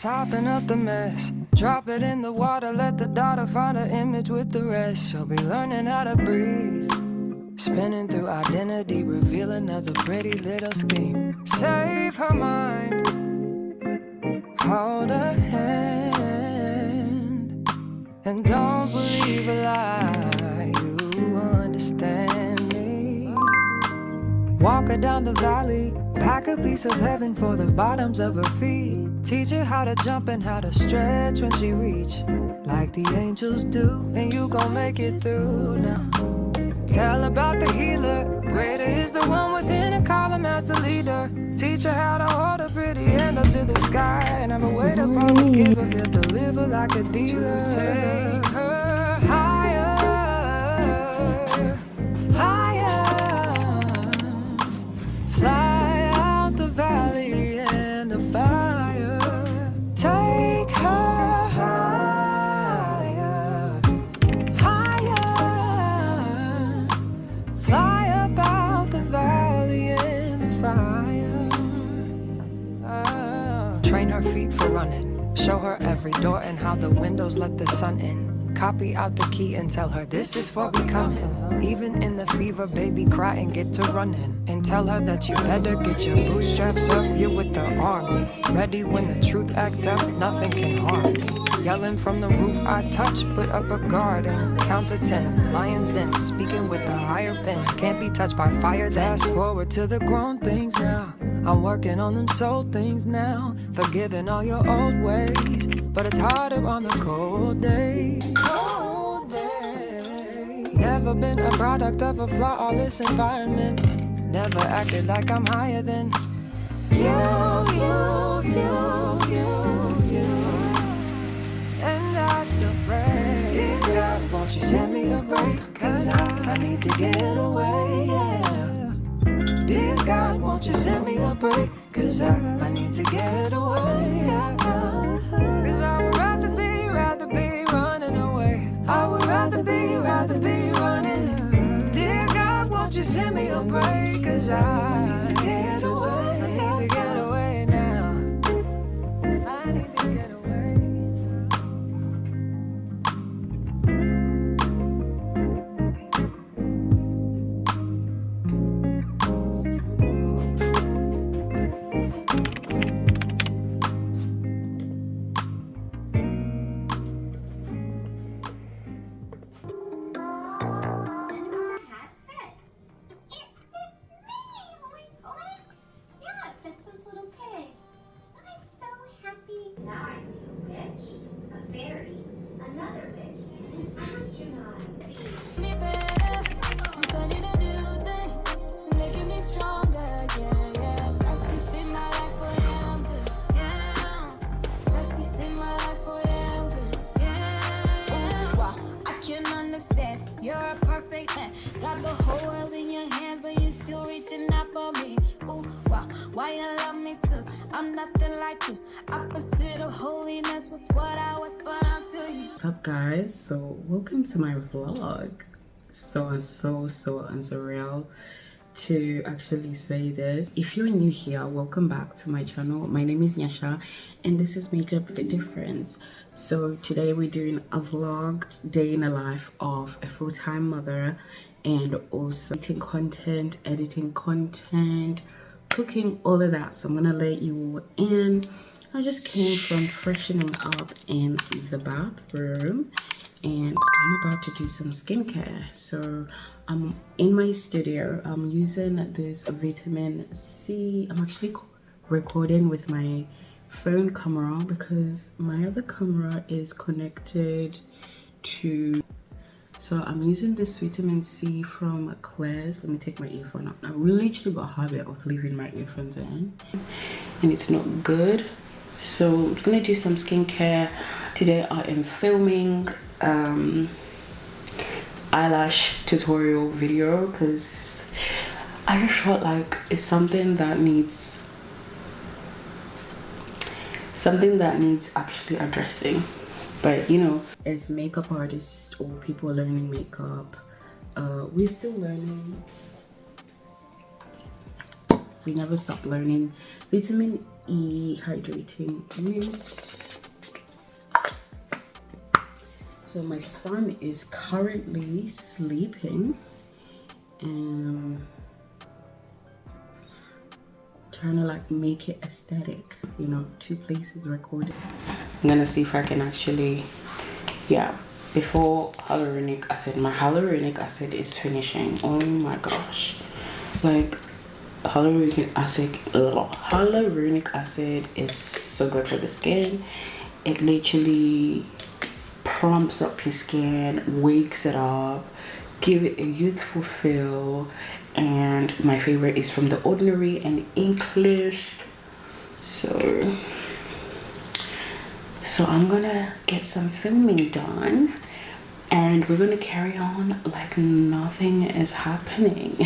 Soften up the mess, drop it in the water, let the daughter find her image with the rest. She'll be learning how to breathe, spinning through identity, reveal another pretty little scheme. Save her mind, hold her hand, and don't believe a lie, you understand me. Walk her down the valley, pack a piece of heaven for the bottoms of her feet. Teach her how to jump and how to stretch when she reach, like the angels do, and you gon' make it through now. Tell about the healer, greater is the one within, and call him as the leader. Teach her how to hold a pretty hand up to the sky, and never wait upon the giver, he'll deliver like a dealer. Take her higher, higher, fly out the valley and the fire. Take her higher, higher, fly up out the valley and the fire. Train her feet for running, show her every door and how the windows let the sun in. Copy out the key and tell her this is for becoming. Even in the fever, baby, cry and get to running. And tell her that you better get your bootstraps up. You're with the army, ready when the truth act up. Nothing can harm me. Yelling from the roof I touch, put up a guard and count to 10. Lions den, speaking with the higher pen. Can't be touched by fire, fast forward to the grown things now. I'm working on them soul things now, forgiving all your old ways, but it's harder on the cold days. Cold days. Never been a product of a flawless environment. Never acted like I'm higher than you. And I still pray, dear God, won't you send me a break? Cause I need to get away, yeah. Dear God, won't you send me a break? Cause I need to get away, yeah. Cause I would rather be running away. I would rather be running. Dear God, won't you send me a break? Cause I need to get away. I need to get away now. I need to get away. You're a perfect man. Got the whole world in your hands, but you still reaching out for me. Ooh, wow, why you love me too? I'm nothing like you. Opposite of holiness was what I was, but until you. What's up, guys? So welcome to my vlog. So unsurreal to actually say this. If you're new here, welcome back to my channel. My name is Nyasha and this is Makeup the Difference. So today we're doing a vlog, day in the life of a full-time mother, and also editing content, cooking, all of that. So I'm gonna let you in. I just came from freshening up in the bathroom and I'm about to do some skincare. So I'm in my studio. I'm using this vitamin C. I'm actually recording with my phone camera because my other camera is connected to, so I'm using this vitamin C from Claire's. Let me take my earphone out. I literally got a habit of leaving my earphones in and it's not good. So I'm gonna do some skincare. Today I am filming eyelash tutorial video because I just felt like it's something that needs actually addressing. But you know, as makeup artists or people learning makeup, we're still learning. We never stop learning. Vitamin E hydrating mousse. So my son is currently sleeping and trying to like make it aesthetic, you know, 2 places recorded. I'm gonna see if I can actually, yeah, before hyaluronic acid, my hyaluronic acid is finishing. Oh my gosh, like hyaluronic acid is so good for the skin. It literally plumps up your skin, wakes it up, give it a youthful feel. And my favorite is from The Ordinary and English. So I'm gonna get some filming done and we're gonna carry on like nothing is happening.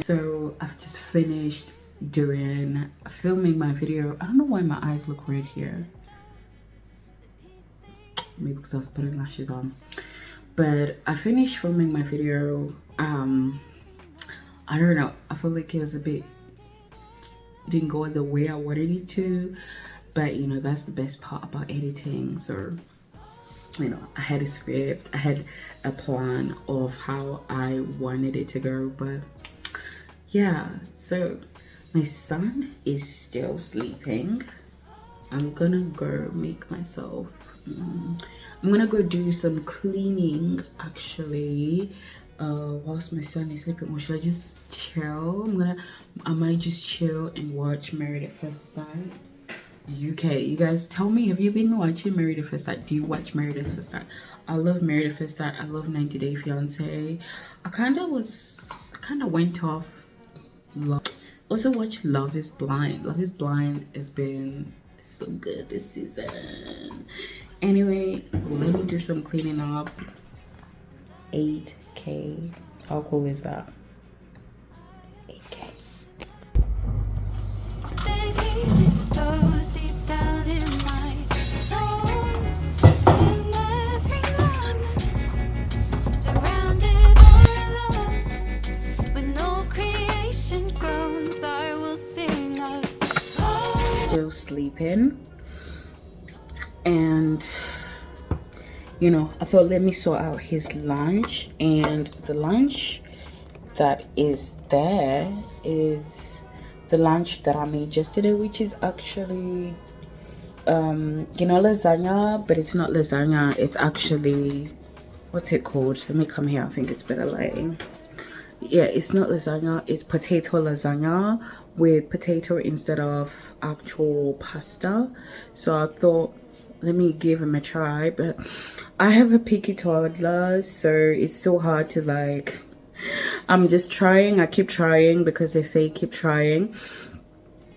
So I've just finished filming my video. I don't know why my eyes look red here. Maybe because I was putting lashes on. But I finished filming my video. I don't know. I feel like it didn't go the way I wanted it to. But you know, that's the best part about editing. So you know, I had a script, I had a plan of how I wanted it to go, but yeah. So my son is still sleeping. I'm gonna go make myself I'm gonna go do some cleaning actually whilst my son is sleeping. Or should I just chill? I might just chill and watch Married at First Sight UK. You guys tell me, have you been watching Married at First Sight? Do you watch Married at First Sight? I love Married at First Sight. I love 90 Day Fiance. I kind of went off. Also watch Love is Blind. Love is Blind has been so good this season. Anyway, let me do some cleaning up. 8K. How cool is that? 8K. Still sleeping, and you know, I thought let me sort out his lunch, and the lunch that is there is the lunch that I made yesterday, which is actually you know, lasagna, but it's not lasagna. It's actually, what's it called? Let me come here. I think it's better lighting. Yeah, it's not lasagna, it's potato lasagna with potato instead of actual pasta. So I thought let me give him a try, but I have a picky toddler, so it's so hard to like, I'm just trying. I keep trying because they say keep trying.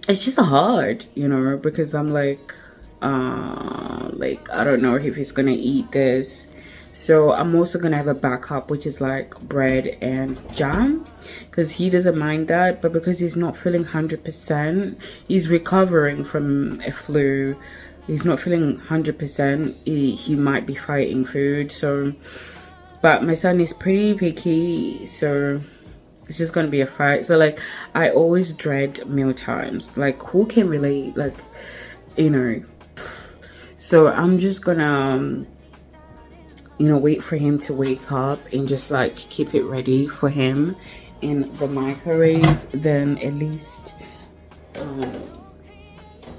It's just hard, you know, because I'm like I don't know if he's gonna eat this. So I'm also gonna have a backup, which is like bread and jam, because he doesn't mind that. But because he's not feeling 100%, he's recovering from a flu, he's not feeling 100%, he might be fighting food. So, but my son is pretty picky, so it's just gonna be a fight. So like, I always dread meal times. Like, who can relate? Like, you know. So I'm just gonna you know, wait for him to wake up and just like keep it ready for him in the microwave. Then at least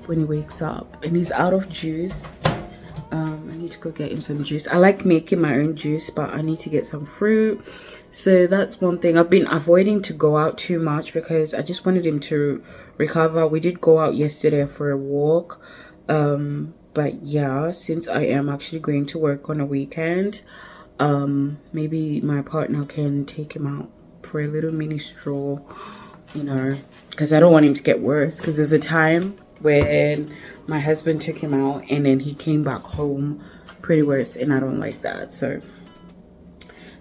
when he wakes up and he's out of juice, I need to go get him some juice. I like making my own juice, but I need to get some fruit. So that's one thing. I've been avoiding to go out too much because I just wanted him to recover. We did go out yesterday for a walk, but yeah, since I am actually going to work on a weekend, maybe my partner can take him out for a little mini stroll, you know, because I don't want him to get worse. Because there's a time when my husband took him out and then he came back home pretty worse, and I don't like that. So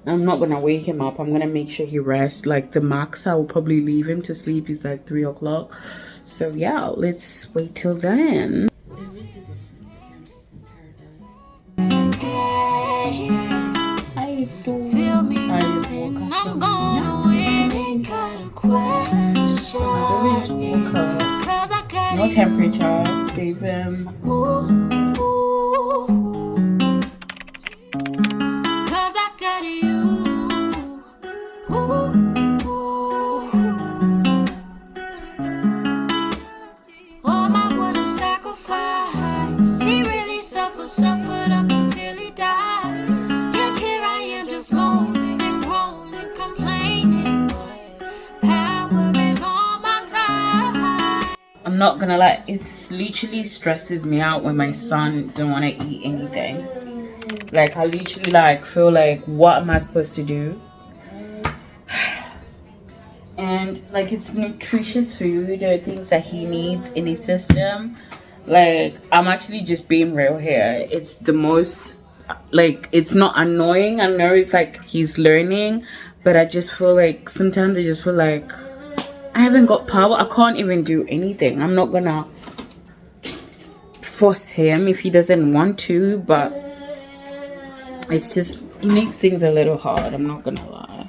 I'm not gonna wake him up. I'm gonna make sure he rests. Like the max I will probably leave him to sleep is like 3 o'clock. So yeah, let's wait till then. I do. Feel me I just moving, woke I'm up. gonna win. Ain't got a question. I just woke up. Cause I got No you. temperature. Gave him. Ooh, ooh, cause I got you. Ooh, ooh. Oh my, what a sacrifice. He really suffered up until he died. Yet here I am just moaning and groaning, complaining. Power is on my side. I'm not gonna lie, it literally stresses me out when my son don't want to eat anything. Like I literally like feel like, what am I supposed to do? And like it's nutritious food, there are things that he needs in his system. Like I'm actually just being real here. It's the most, like, it's not annoying. I know it's like he's learning, but I just feel like sometimes I just feel like I haven't got power. I can't even do anything. I'm not gonna force him if he doesn't want to, but it's just, it makes things a little hard. I'm not gonna lie.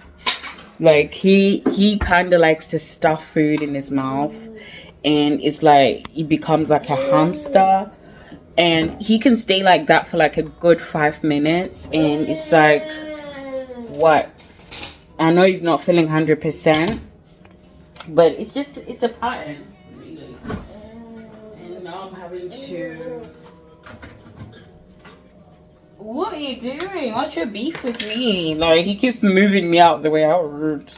Like he kind of likes to stuff food in his mouth, and it's like he becomes like a hamster, and he can stay like that for like a good 5 minutes, and it's like, what? I know he's not feeling 100%, but it's just, it's a pattern, really. And now I'm having to. What are you doing? What's your beef with me? Like, he keeps moving me out the way. How rude.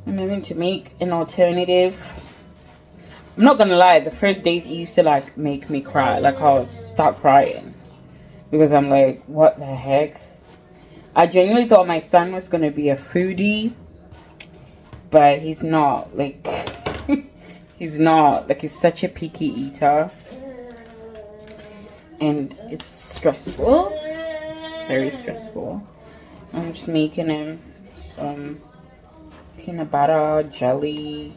I'm having to make an alternative. I'm not gonna lie, the first days it used to like make me cry. Like I'll start crying because I'm like, what the heck? I genuinely thought my son was gonna be a foodie, but he's not. Like he's not. Like he's such a picky eater, and it's stressful, very stressful. I'm just making him some peanut butter jelly.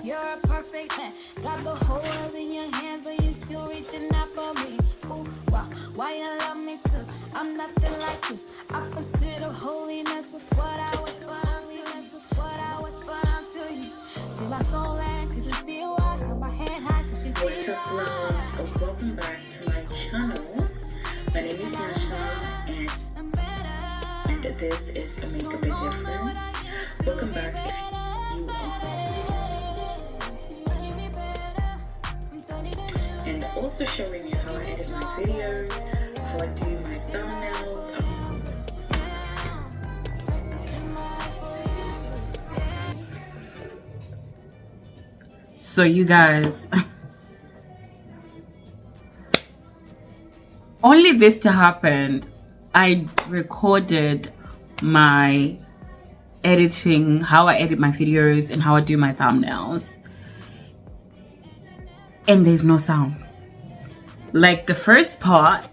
You're a perfect man. Got the whole world in your hands, but you still reaching out for me. Ooh, wow, why you love me too? I'm nothing like you. Opposite of holiness was what I was, but until you see my soul and could you see why? Hold my hand high, could you see What's up, loves? Welcome back to my channel. My name is Nasha, and this is a Make a Big Difference. Welcome back if you are. And also showing you how I edit my videos, how I do my thumbnails. So you guys, only this to happen, I recorded my editing, how I edit my videos and how I do my thumbnails, and there's no sound. Like the first part,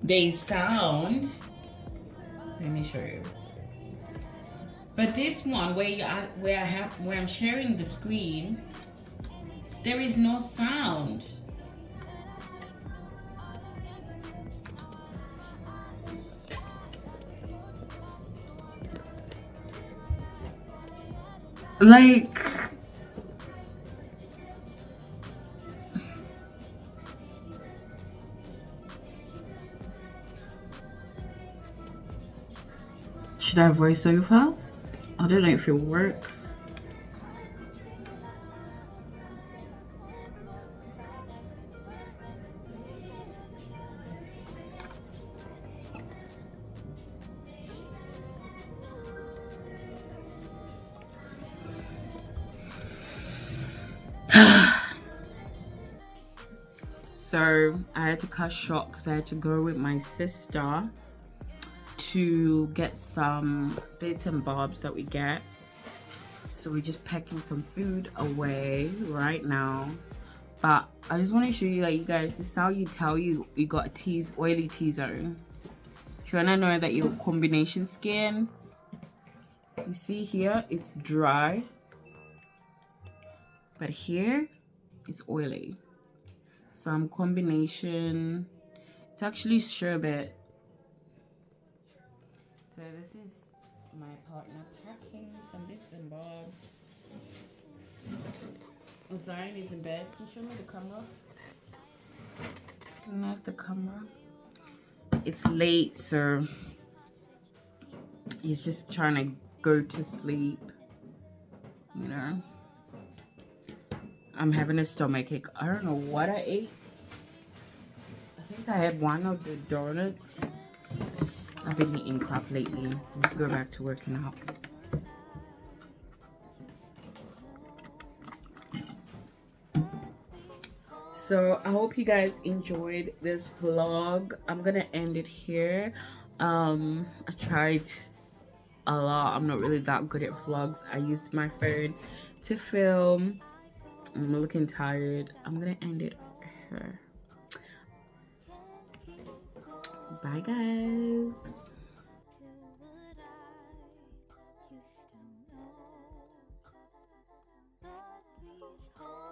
there's sound. Let me show you. But this one where I'm sharing the screen, there is no sound. Like, should I voice over? I don't know if it'll work. So I had to cut short because I had to go with my sister to get some bits and bobs that we get. So we're just packing some food away right now. But I just want to show you, like, you guys, this is how you tell you got a oily T-zone. If you want to know that your combination skin, you see here, it's dry. But here, it's oily. Some combination, it's actually sherbet. So this is my partner packing some bits and bobs. Zion is in bed. Can you show me the camera? Not the camera. It's late, so he's just trying to go to sleep. You know, I'm having a stomachache. I don't know what I ate. I think I had one of the donuts. I've been eating crap lately. Let's go back to working out. So I hope you guys enjoyed this vlog. I'm gonna end it here. I tried a lot. I'm not really that good at vlogs. I used my phone to film. I'm looking tired. I'm gonna end it here. Bye guys.